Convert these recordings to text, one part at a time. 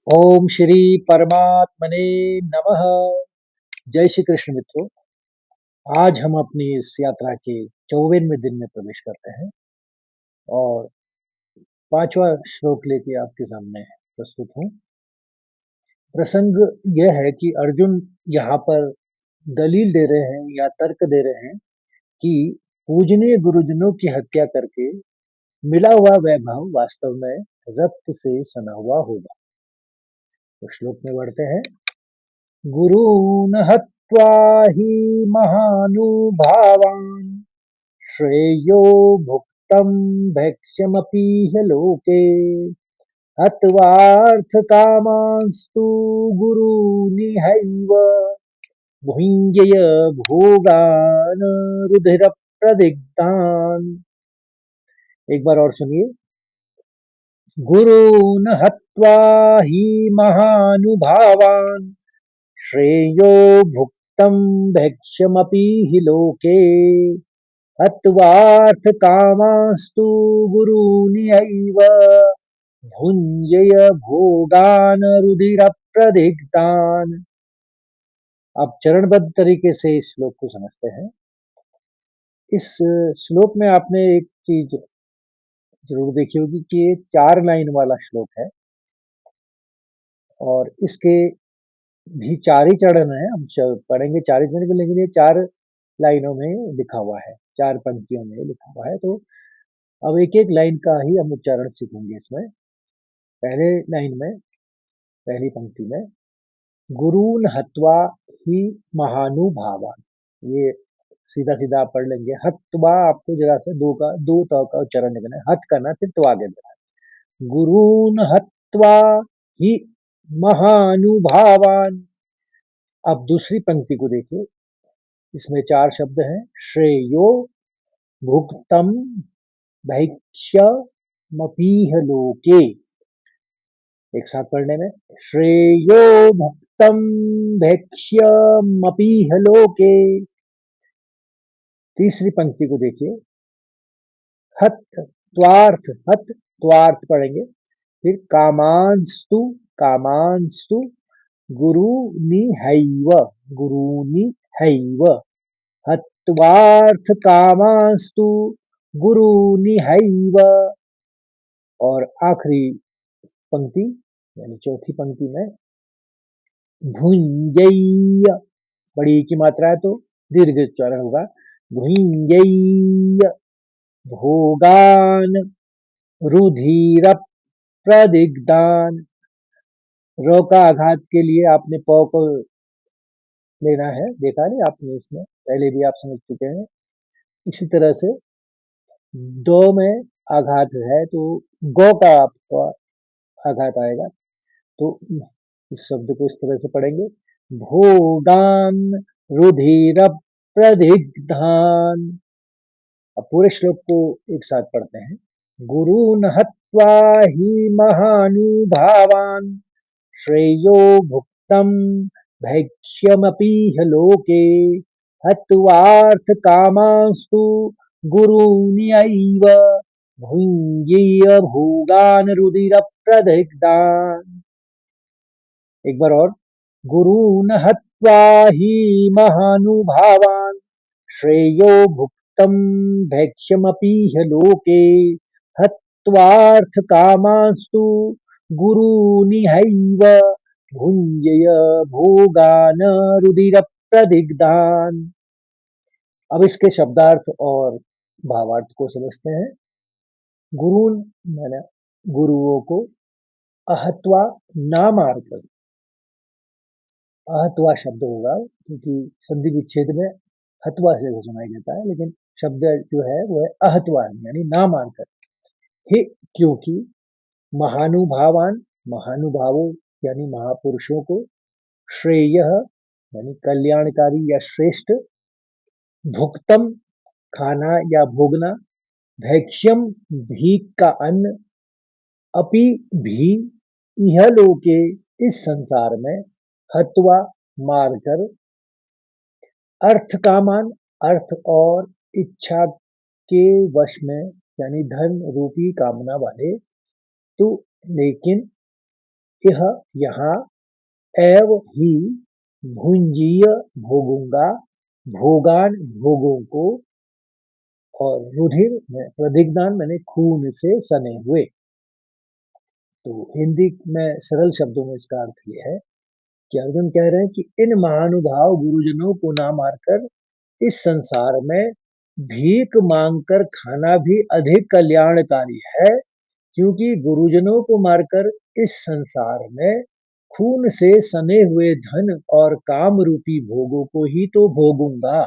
ओम श्री परमात्मने नमः। जय श्री कृष्ण मित्रों। आज हम अपनी इस यात्रा के 54वें दिन में प्रवेश करते हैं और पांचवा श्लोक लेके आपके सामने प्रस्तुत हूँ। प्रसंग यह है कि अर्जुन यहाँ पर दलील दे रहे हैं या तर्क दे रहे हैं कि पूजनीय गुरुजनों की हत्या करके मिला हुआ वैभव वास्तव में रक्त से सना हुआ होगा। तो श्लोक में बढ़ते हैं। गुरून् हत्वा हि महानुभावान् श्रेयो भुक्तं भैक्ष्यमपीह लोके हत्वार्थकामांस्तु गुरूनिहैव भुञ्जय भोगान् रुधिरप्रदिग्धान्। एक बार और सुनिए। गुरून् हत्वा हि महानुभावान् श्रेयो भुक्तं भैक्ष्यमपीह लोके हत्वार्थकामांस्तु गुरूनिहैव भुञ्जय भोगान् रुधिरप्रदिग्धान्। अब चरणबद्ध तरीके से इस श्लोक को समझते हैं। इस श्लोक में आपने एक चीज जरूर देखी होगी कि ये 4 लाइन वाला श्लोक है और इसके भी 4 ही चरण हैं। हम पढ़ेंगे 4 ही चरण, लेकिन ये 4 लाइनों में लिखा हुआ है, 4 पंक्तियों में लिखा हुआ है। तो अब एक-एक लाइन का ही हम उच्चारण सीखेंगे इसमें। पहले लाइन में, पहली पंक्ति में गुरून् हत्वा हि महानुभावान्, ये सीधा-सीधा आप पढ़ लेंगे। हत्वा आपको जरा सा दो त का उच्चारण करना है, हत करना है, फिर त्वा आगे देना है। गुरून् हत्वा हि महानुभावान्। अब दूसरी पंक्ति को देखिए, इसमें 4 शब्द हैं। श्रेयो भुक्तम् भैक्ष्यमपीह लोके। एक साथ पढ़ने में, श्रेयो भुक्तम् भैक्ष्यमपीह लोके। तीसरी पंक्ति को देखिए, हत त्वार्थ पढ़ेंगे, फिर कामांस्तु, कामांस्तु गुरूनिहैव, गुरूनिहैव, हत्वार्थ कामांस्तु गुरूनिहैव। और आखिरी पंक्ति यानी चौथी पंक्ति में भुञ्जय्य, बड़ी ई की मात्रा है तो दीर्घ उच्चारण होगा। भुञ्जय्य भोगान रुधिर प्रदिग्धान। र का आघात के लिए आपने प को लेना है, देखा नहीं आपने, इसमें पहले भी आप समझ चुके हैं। इसी तरह से दो में आघात है तो गौ का आपका आघात आएगा। तो इस शब्द को इस तरह से पढ़ेंगे, भोगान रुधिर प्रदिग्धान। अब पूरे श्लोक को एक साथ पढ़ते हैं। गुरून् हत्वा हि महानुभावान् श्रेयो भुक्तं भैक्ष्यमपीह लोके हत्वार्थकामांस्तु गुरूनिहैव भुञ्जीय भोगान् रुधिरप्रदिग्धान्। एक बार और। गुरून् हत्वा हि महानुभावान् श्रेयो भुक्तं भैक्ष्यमपीह लोके हत्वार्थकामांस्तु गुरूनिहैव भुञ्जय भोगान् रुधिरप्रदिग्धान्। अब इसके शब्दार्थ और भावार्थ को समझते हैं। गुरून् माने गुरुओं को, अहत्वा ना मारकर, अहत्वा शब्द होगा क्योंकि संधि विच्छेद में हत्वा से सुनाई देता है, लेकिन शब्द जो है वो है अहत्वा, यानी ना मारकर। हे, क्योंकि महानुभावान, महानुभावों यानी महापुरुषों को, श्रेय यानी कल्याणकारी या श्रेष्ठ, भुक्तम खाना या भोगना, भैक्ष्यम भीख का अन्न, अपि भी, इहलोके इस संसार में, हत्वा मारकर, अर्थ कामान अर्थ और इच्छा के वश में यानी धन रूपी कामना वाले, तो लेकिन इह यहाँ एव ही भुंजीय भोगूंगा भोगान भोगों को और रुधिर में प्रदिग्धान मैंने खून से सने हुए। तो हिंदी में सरल शब्दों में इसका अर्थ ये है कि अर्जुन कह रहे हैं कि इन महानुभाव गुरुजनों को ना मारकर इस संसार में भीख मांगकर खाना भी अधिक कल्याणकारी है, क्योंकि गुरुजनों को मारकर इस संसार में खून से सने हुए धन और काम रूपी भोगों को ही तो भोगूंगा।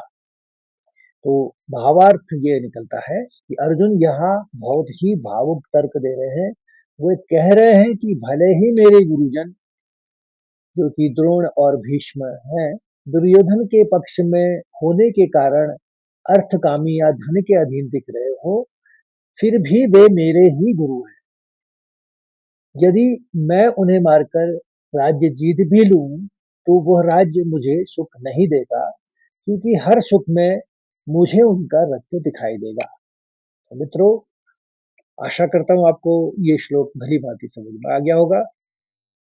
तो भावार्थ ये निकलता है कि अर्जुन यहाँ बहुत ही भावुक तर्क दे रहे हैं। वो कह रहे हैं कि भले ही मेरे गुरुजन जो कि द्रोण और भीष्म हैं, दुर्योधन के पक्ष में होने के कारण अर्थकामी या धन के अधीन दिख रहे हो, फिर भी वे मेरे ही गुरु हैं। यदि मैं उन्हें मारकर राज्य जीत भी लूं, तो वह राज्य मुझे सुख नहीं देगा, क्योंकि हर सुख में मुझे उनका रक्त दिखाई देगा। तो मित्रों, आशा करता हूँ आपको ये श्लोक भली भांति समझ में आ गया होगा,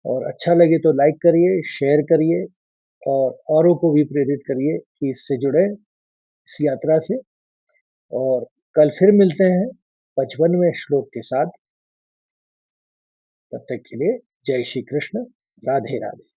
और अच्छा लगे तो लाइक करिए, शेयर करिए और औरों को भी प्रेरित करिए कि इससे जुड़े इस यात्रा से। और कल फिर मिलते हैं 55वें श्लोक के साथ। तब तक के लिए जय श्री कृष्ण, राधे राधे।